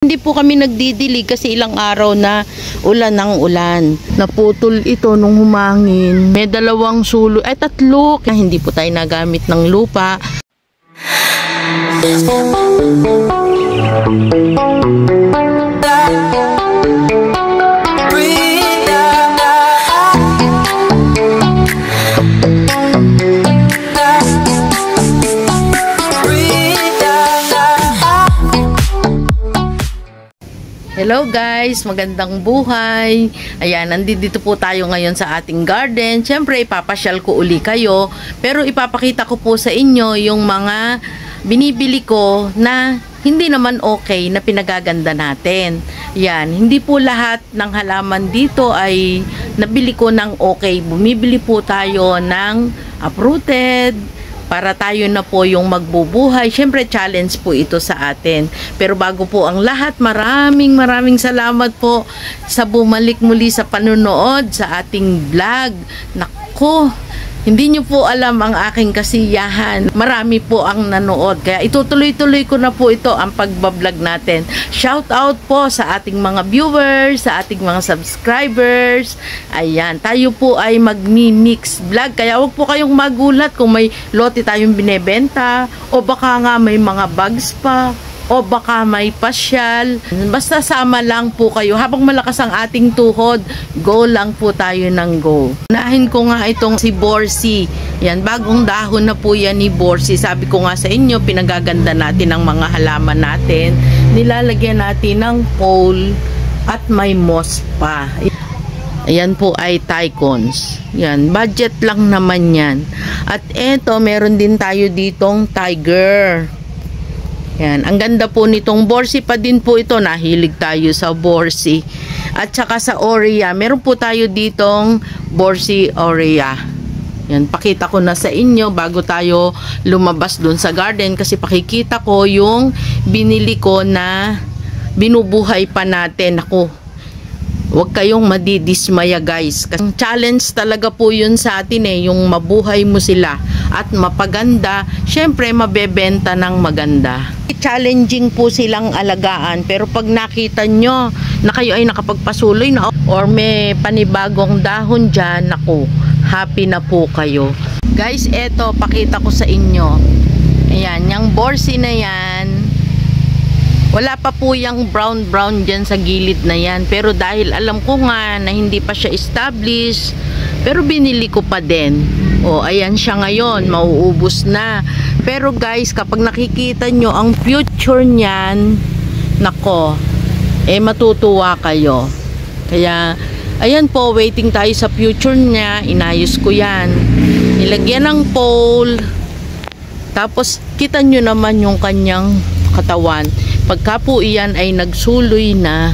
Hindi po kami nagdidilig kasi ilang araw na ulan ng ulan. Naputol ito nung humangin. May dalawang sulo, ay tatlo. Kaya hindi po tayo nagamit ng lupa. Hello guys, magandang buhay. Ayan, nandito po tayo ngayon sa ating garden. Siyempre, ipapasyal ko uli kayo. Pero ipapakita ko po sa inyo yung mga binibili ko na hindi naman okay na pinagaganda natin. Yan, hindi po lahat ng halaman dito ay nabili ko ng okay. Bumibili po tayo ng uprooted para tayo na po yung magbubuhay. Siyempre, challenge po ito sa atin. Pero bago po ang lahat, maraming salamat po sa bumalik muli sa panunood sa ating vlog. Nako, hindi nyo po alam ang aking kasiyahan. Marami po ang nanood. Kaya itutuloy-tuloy ko na po ito ang pagbablog natin. Shout out po sa ating mga viewers, sa ating mga subscribers. Ayan, tayo po ay magmi-mix vlog. Kaya huwag po kayong magulat kung may lote tayong binebenta o baka nga may mga bags pa o baka may pasyal. Basta sama lang po kayo. Habang malakas ang ating tuhod, go lang po tayo ng go. Unahin ko nga itong si Borsi. Yan, bagong dahon na po yan ni Borsi. Sabi ko nga sa inyo, pinagaganda natin ang mga halaman natin. Nilalagyan natin ng pole at may moss pa. Ayan po ay Tycons. Yan, budget lang naman yan. At eto, meron din tayo ditong tiger. Yan, ang ganda po nitong Borsi pa din po ito. Nahilig tayo sa Borsi. At saka sa Aurea, meron po tayo ditong Borsi Aurea. Yan, pakita ko na sa inyo bago tayo lumabas dun sa garden kasi pakikita ko yung binili ko na binubuhay pa natin. Ako, huwag kayong madidismaya guys. Kasi challenge talaga po yun sa atin yung mabuhay mo sila at mapaganda. Syempre, mabebenta ng maganda. Challenging po silang alagaan, pero pag nakita nyo na kayo ay nakapagpasuloy na or may panibagong dahon dyan, naku, happy na po kayo. Guys, eto, pakita ko sa inyo. Ayan, yung Borsi na yan, wala pa po yung brown dyan sa gilid na yan. Pero dahil alam ko nga na hindi pa siya established, pero binili ko pa din. O, ayan siya ngayon, mauubos na. Pero guys, kapag nakikita nyo ang future niyan, nako, matutuwa kayo. Kaya, ayan po, waiting tayo sa future niya. Inayos ko yan. Nilagyan ng pole. Tapos, kita nyo naman yung kanyang katawan. Pagka po iyan ay nagsuloy na,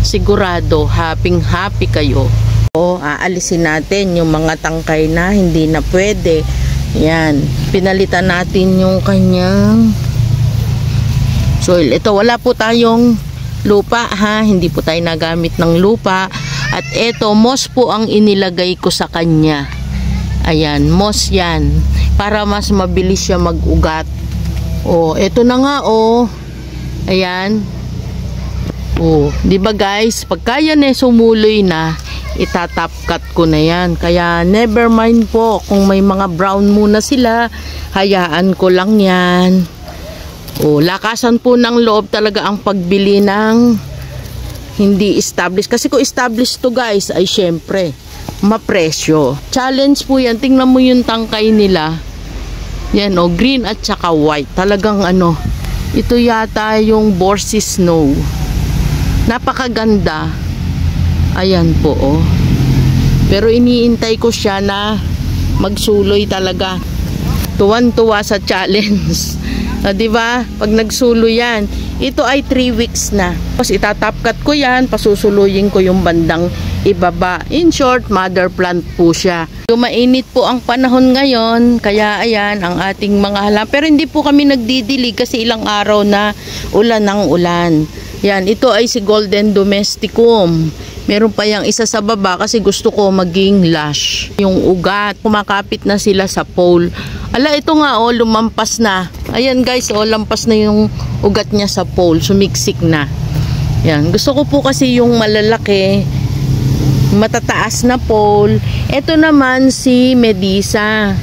sigurado, happy kayo. O, aalisin natin yung mga tangkay na hindi na pwede. Yan, pinalitan natin yung kanyang soil. Ito, wala po tayong lupa ha, hindi po tayo nagamit ng lupa. At ito, moss po ang inilagay ko sa kanya. Ayan, moss yan, para mas mabilis siya mag-ugat. O, ito na nga o. Ayan. O, di ba guys, pagka yan sumuloy na, itatap cut ko na yan. Kaya never mind po kung may mga brown muna sila, hayaan ko lang yan. O, lakasan po ng loob talaga ang pagbili ng hindi established. Kasi kung established to guys, ay syempre mapresyo. Challenge po yan. Tingnan mo yung tangkay nila. Yan o, green at saka white. Talagang ano, ito yata yung Borsi Snow. Napakaganda. Ayan po oh. Pero iniintay ko siya na magsuloy talaga. Tuwan-tuwa sa challenge. Diba? Pag nagsuloy yan, ito ay 3 weeks na. Tapos itatapkat ko yan, pasusuluyin ko yung bandang ibaba. In short, mother plant po siya. Mainit po ang panahon ngayon, kaya ayan ang ating mga halaman. Pero hindi po kami nagdidilig kasi ilang araw na ulan ng ulan. Yan, ito ay si Golden Domesticum. Meron pa yung isa sa baba kasi gusto ko maging lush. Yung ugat, kumakapit na sila sa pole. Ala, ito nga oh, lumampas na. Ayan guys, oh, lampas na yung ugat niya sa pole. Sumiksik na. Yan, gusto ko po kasi yung malalaki, matataas na pole. Ito naman si Medusa.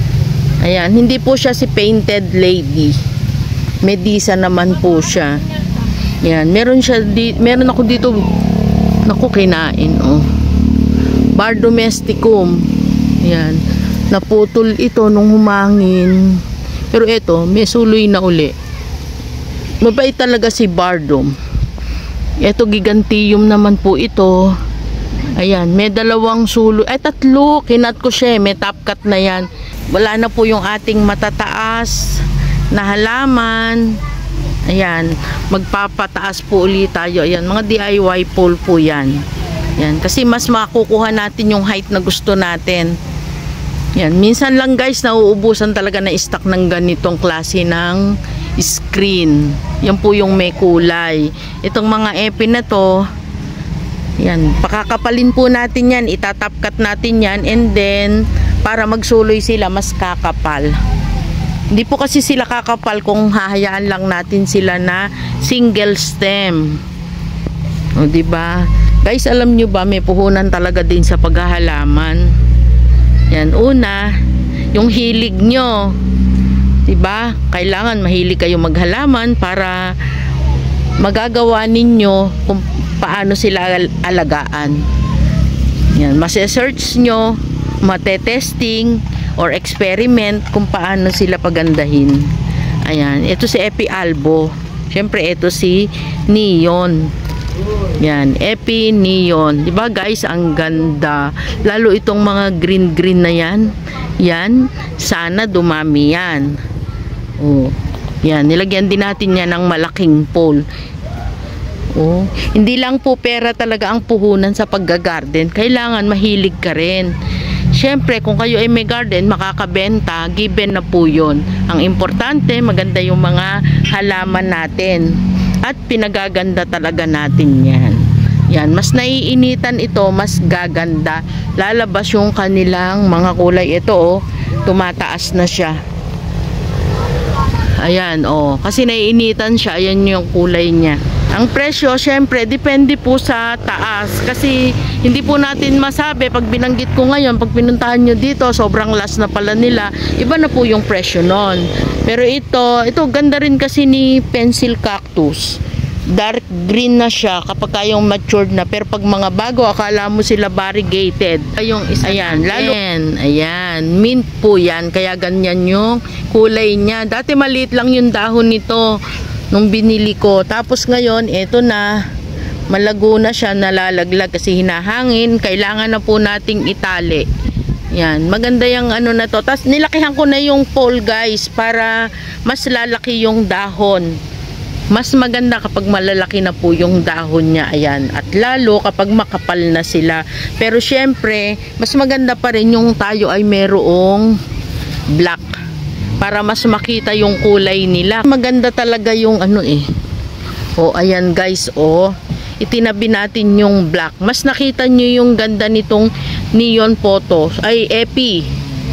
Ayan, hindi po siya si Painted Lady. Medusa naman po siya. Yan, meron ako dito, naku, kinain, oh. Bar domesticum. Yan, naputol ito nung humangin. Pero ito, may suloy na uli. Mabait talaga si Bardom. Ito, gigantium naman po ito. Ayan, may dalawang suloy. Ay, tatlo. Kinat ko siya. May top cut na yan. Wala na po yung ating matataas na halaman. Ayan, magpapataas po ulit tayo. Ayan, mga DIY pole po yan. Ayan, kasi mas makukuha natin yung height na gusto natin. Ayan, minsan lang guys, nauubusan talaga na stock ng ganitong klase ng screen. Yan po yung may kulay. Itong mga epi na to, yan, pakakapalin po natin yan, itatapkat natin yan, and then para magsuloy sila mas kakapal. Hindi po kasi sila kakapal kung hahayaan lang natin sila na single stem. O diba? Guys, alam nyo ba, may puhunan talaga din sa paghahalaman. Yan, una, yung hilig nyo. Diba? Kailangan mahilig kayo maghalaman para magagawa ninyo kung paano sila alagaan. Yan, mase-search nyo, mate-testing or experiment kung paano sila pagandahin. Ayan, ito si Epi Albo. Siyempre ito si Neon. Yan, Epi Neon. Diba guys, ang ganda. Lalo itong mga green na yan. Yan, sana dumami yan. Oh, yan, nilagyan din natin yan ng malaking pole. Oh, hindi lang po pera talaga ang puhunan sa pagga-garden. Kailangan mahilig ka rin. Siyempre, kung kayo ay may garden, makakabenta, given na po yun. Ang importante, maganda yung mga halaman natin. At pinagaganda talaga natin yan. Yan, mas naiinitan ito, mas gaganda. Lalabas yung kanilang mga kulay. Ito, oh, tumataas na siya. Ayan, oh, kasi naiinitan siya. Ayan yung kulay niya. Ang presyo, syempre, depende po sa taas. Kasi hindi po natin masabi. Pag binanggit ko ngayon, pag pinuntahan nyo dito, sobrang last na pala nila. Iba na po yung presyo nun. Pero ito ganda rin kasi ni pencil cactus. Dark green na siya kapag kayong matured na. Pero pag mga bago, akala mo sila variegated. Yung isa, ayan, lalo, ayan, mint po yan. Kaya ganyan yung kulay niya. Dati maliit lang yung dahon nito nung binili ko. Tapos ngayon, eto na, malago na siya, nalalaglag kasi hinahangin. Kailangan na po nating itali. Yan, maganda yung ano na to. Tapos nilakihan ko na yung pole guys para mas lalaki yung dahon. Mas maganda kapag malalaki na po yung dahon niya. Ayan, at lalo kapag makapal na sila. Pero syempre, mas maganda pa rin yung tayo ay merong black para mas makita yung kulay nila. Maganda talaga yung ano eh. O ayan guys, o itinabi natin yung black. Mas nakita nyo yung ganda nitong neon photo. Ay, epi.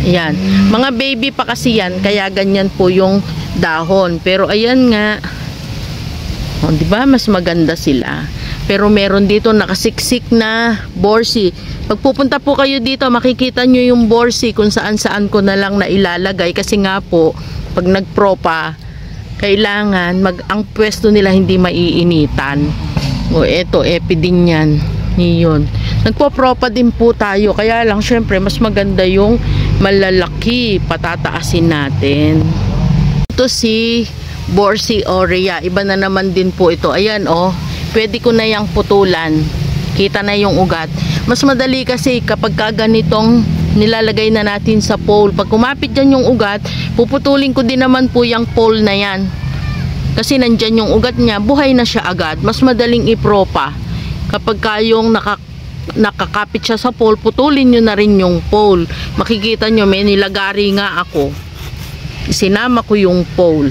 Ayan. Mga baby pa kasi yan, kaya ganyan po yung dahon. Pero ayan nga. O, diba? Mas maganda sila. Pero meron dito nakasiksik na borsi. Pag pupunta po kayo dito, makikita nyo yung borsi kung saan-saan ko na lang na ilalagay. Kasi nga po, pag nagpropa, kailangan ang pwesto nila hindi maiinitan. O eto, epi din yan. Yun. Nagpo-propa din po tayo. Kaya lang, syempre, mas maganda yung malalaki. Patataasin natin. Ito si Borsi Aurea. Iba na naman din po ito. Ayan, oh. Pwede ko na yung putulan. Kita na yung ugat. Mas madali kasi kapag ganitong nilalagay na natin sa pole. Pag kumapit dyan yung ugat, puputulin ko din naman po yung pole na yan. Kasi nandyan yung ugat niya, buhay na siya agad. Mas madaling ipropa. Kapag kayong nakakapit siya sa pole, putulin nyo na rin yung pole. Makikita nyo, may nilagari nga ako. Sinama ko yung pole.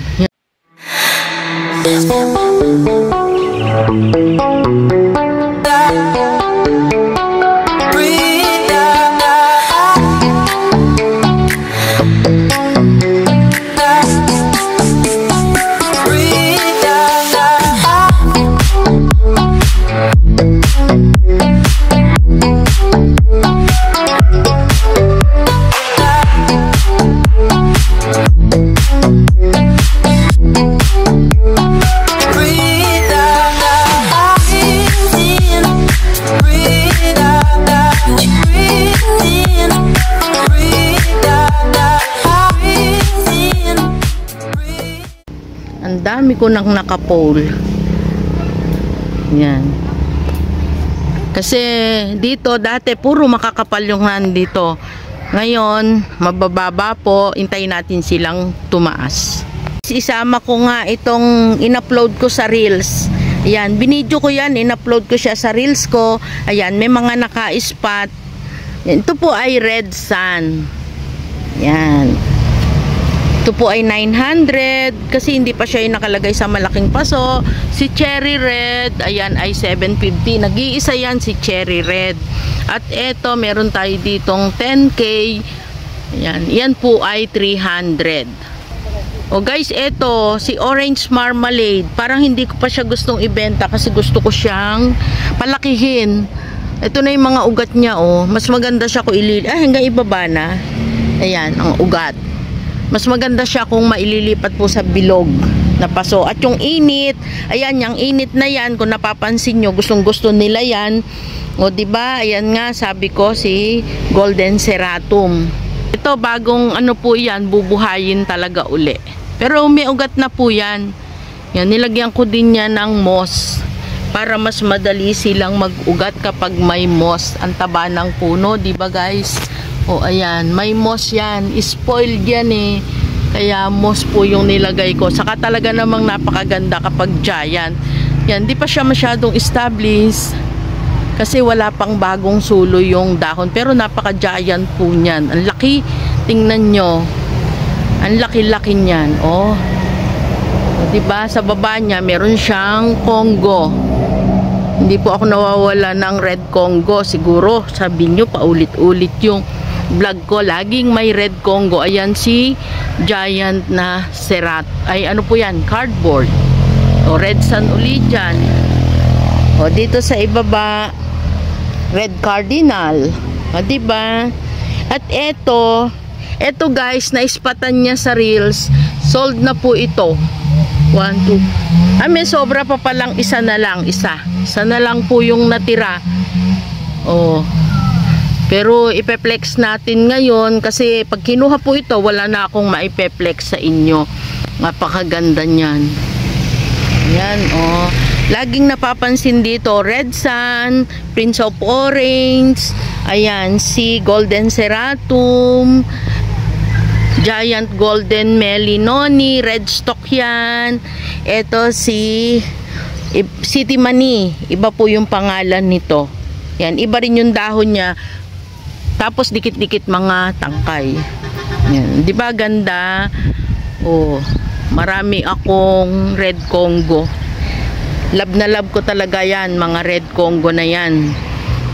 ko nang naka-pole. Yan. Kasi dito dati puro makakapal yung nandito. Ngayon, mabababa po. Hintayin natin silang tumaas. Isama ko nga itong in-upload ko sa Reels. Ayan, binidyo ko yan. In-upload ko siya sa Reels ko. Ayan, may mga naka-spot. Ito po ay red sun. Ayan. Ito po ay 900 kasi hindi pa siya yung nakalagay sa malaking paso. Si cherry red, ayan ay 750. Nag-iisa yan si cherry red. At eto, meron tayo ditong 10K. Ayan, yan po ay 300. O guys, eto, si orange marmalade. Parang hindi ko pa siya gustong ibenta kasi gusto ko siyang palakihin. Ito na yung mga ugat niya, oh. Mas maganda siya kung hanggang ibaba na. Ayan, ang ugat. Mas maganda siya kung maililipat po sa bilog na paso. At yung init, ayan, yung init na yan, kung napapansin nyo, gustong-gusto nila yan. O, diba? Ayan nga, sabi ko, si Golden Ceratum. Ito, bagong ano po yan, bubuhayin talaga uli. Pero may ugat na po yan. Yan, nilagyan ko din yan ng moss para mas madali silang mag-ugat kapag may moss. Ang taba ng puno, diba guys? O ayan, may moss yan. Spoiled yan eh. Kaya moss po yung nilagay ko. Saka talaga namang napakaganda kapag giant. Yan, di pa siya masyadong established. Kasi wala pang bagong sulo yung dahon. Pero napaka-giant po niyan. Ang laki, tingnan nyo. Ang laki-laki niyan. O, diba? Sa baba niya, meron siyang Congo. Hindi po ako nawawala ng red Congo. Siguro, sabi nyo, paulit-ulit yung vlog ko, laging may red Congo. Ayan si giant na cerat. Ay ano po yan? Cardboard. O red sun uli dyan. O dito sa ibaba, red cardinal. O diba? At eto guys, naispatan niya sa Reels. Sold na po ito. 1, 2. May sobra pa palang isa na lang. Isa na lang po yung natira. O pero ipeplex natin ngayon kasi pag kinuha po ito, wala na akong maipeplex sa inyo. Napakaganda niyan. Ayan, oh. Laging napapansin dito, red sun, prince of orange, ayan, si golden ceratum, giant golden melinoni, red stock yan. Ito si city money, iba po yung pangalan nito. Yan, iba rin yung dahon niya. Tapos dikit-dikit mga tangkay. Yan, 'di ba ganda? Oh, marami akong red Congo. Love na love ko talaga 'yan, mga red Congo na 'yan.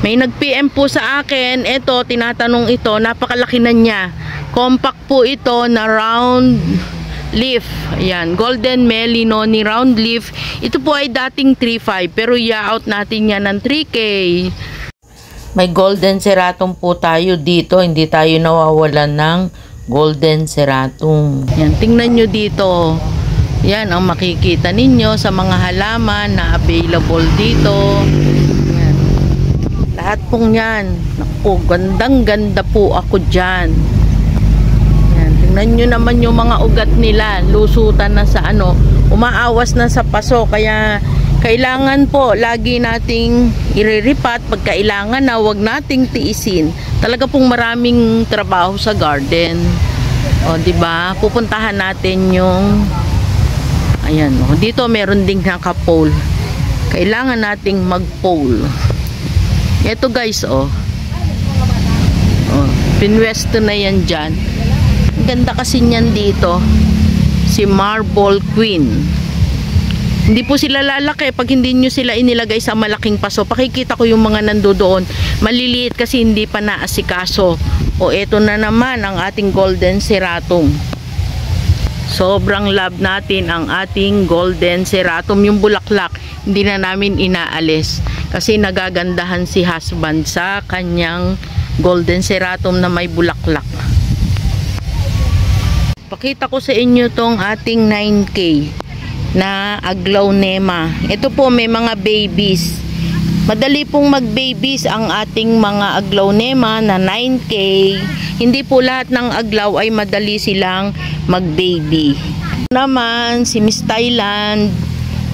May nag-PM po sa akin, ito tinatanong ito, napakalaki na niya. Compact po ito na round leaf. Ayan, golden melinoni round leaf. Ito po ay dating 3.5 pero i-out natin yan ng 3K. May golden ceratum po tayo dito. Hindi tayo nawawalan ng golden ceratum. Yan, tingnan nyo dito. Yan ang makikita ninyo sa mga halaman na available dito. Yan. Lahat pong yan. Naku, gandang-ganda po ako dyan. Yan, tingnan nyo naman yung mga ugat nila. Lusutan na sa ano. Umaawas na sa paso. Kaya kailangan po lagi nating iriripat pag kailangan na, wag nating tiisin. Talaga pong maraming trabaho sa garden. O, di ba? Pupuntahan natin yung ayan, o. Dito meron ding naka-pole. Kailangan nating mag-pole. Ito guys, o. O, pinwesto na yan dyan. Ang ganda kasi niyan dito. Si Marble Queen. Hindi po sila lalaki pag hindi nyo sila inilagay sa malaking paso. Pakikita ko yung mga nandoon. Maliliit kasi hindi pa naasikaso. O eto na naman ang ating golden ceratum. Sobrang love natin ang ating golden ceratum. Yung bulaklak, hindi na namin inaalis. Kasi nagagandahan si husband sa kanyang golden ceratum na may bulaklak. Pakita ko sa inyo tong ating 9K. Na aglaonema. Ito po may mga babies. Madali pong mag-babies ang ating mga aglaonema na 9K. Hindi po lahat ng aglaw ay madali silang mag-baby. Naman si Miss Thailand.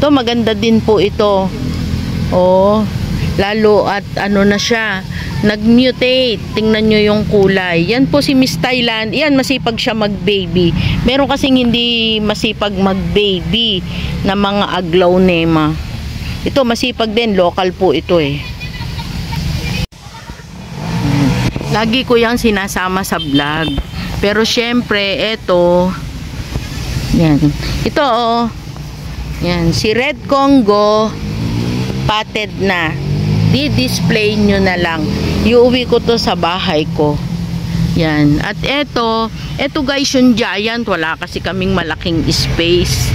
Ito maganda din po ito. Oh, lalo at ano na siya, nag-mutate. Tingnan nyo yung kulay. Yan po si Miss Thailand. Yan, masipag siya mag-baby. Meron kasing hindi masipag mag-baby na mga aglaonema. Ito masipag din, local po ito eh. Lagi ko yang sinasama sa vlog. Pero syempre, ito, yan. Ito oh, yan, si Red Congo, patted na. Di-display nyo na lang. Iuwi ko to sa bahay ko. Yan. At ito guys yung giant. Wala kasi kaming malaking space.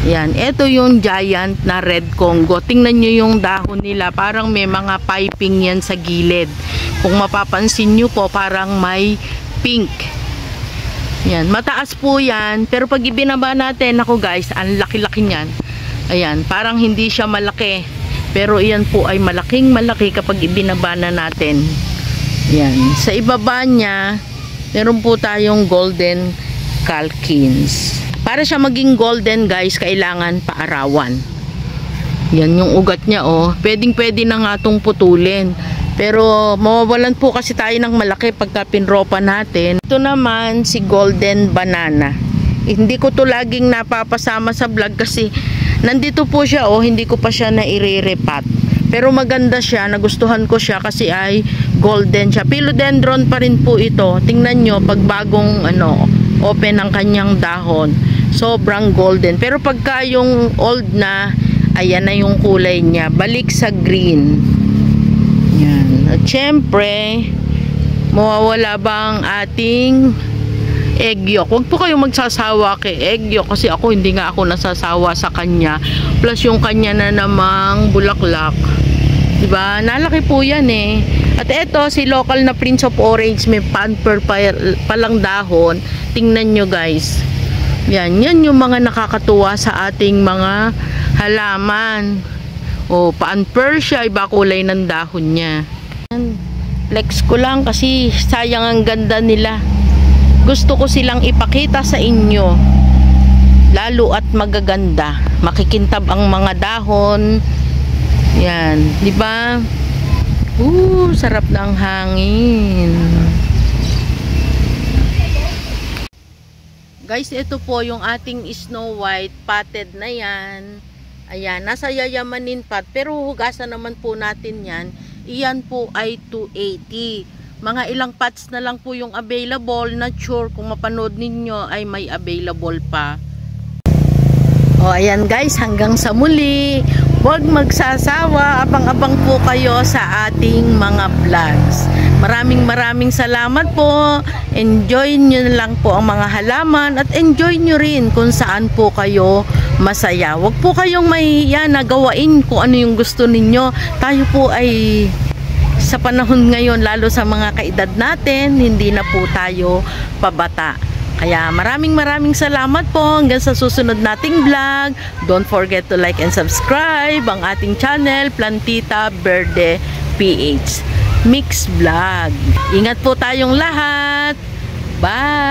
Yan. Ito yung giant na Red Congo. Tingnan nyo yung dahon nila. Parang may mga piping yan sa gilid. Kung mapapansin nyo po, parang may pink. Yan. Mataas po yan. Pero pag ibinaba natin, ako guys, ang laki-laki niyan. Ayan. Parang hindi siya malaki. Pero iyan po ay malaking malaki kapag ibinaba na natin. Yan. Sa ibaba niya, meron po tayong golden calkins. Para siya maging golden guys, kailangan paarawan. Yan yung ugat niya oh. Pwedeng-pwede na nga itong putulin. Pero mawawalan po kasi tayo ng malaki pagka pinropa natin. Ito naman si golden banana. Hindi ko to laging napapasama sa vlog kasi nandito po siya oh, hindi ko pa siya naire-repat. Pero maganda siya, nagustuhan ko siya kasi ay golden siya. Philodendron pa rin po ito. Tingnan nyo pag bagong open ang kanyang dahon. Sobrang golden. Pero pagka yung old na, ayan na yung kulay niya. Balik sa green. Yan. At syempre, mawawala bang ating egg yolk? Huwag po kayong magsasawa kay egg yolk kasi ako hindi nga ako nasasawa sa kanya. Plus yung kanya na namang bulaklak. Diba? Nalaki po yan eh. At eto, si local na Prince of Orange, may pamper palang dahon. Tingnan nyo guys. Yan yung mga nakakatuwa sa ating mga halaman. O, pamper siya, iba kulay ng dahon niya. Flex ko lang kasi sayang ang ganda nila. Gusto ko silang ipakita sa inyo. Lalo at magaganda. Makikintab ang mga dahon. Yan, di ba? Sarap ng hangin. Guys, ito po yung ating Snow White patted na yan. Ayan, nasa yayamanin pot. Pero hugasan naman po natin yan. Iyan po ay 280. Mga ilang pots na lang po yung available. Not sure kung mapanood ninyo ay may available pa. O ayan guys, hanggang sa muli. Huwag magsasawa. Abang-abang po kayo sa ating mga vlogs. Maraming salamat po. Enjoy nyo lang po ang mga halaman at enjoy nyo rin kung saan po kayo masaya. Huwag po kayong mahihiya na gawain kung ano yung gusto ninyo. Tayo po ay sa panahon ngayon, lalo sa mga kaedad natin, hindi na po tayo pabata. Kaya maraming salamat po. Hanggang sa susunod nating vlog. Don't forget to like and subscribe ang ating channel, Plantita Verde PH Mix Vlog. Ingat po tayong lahat. Bye!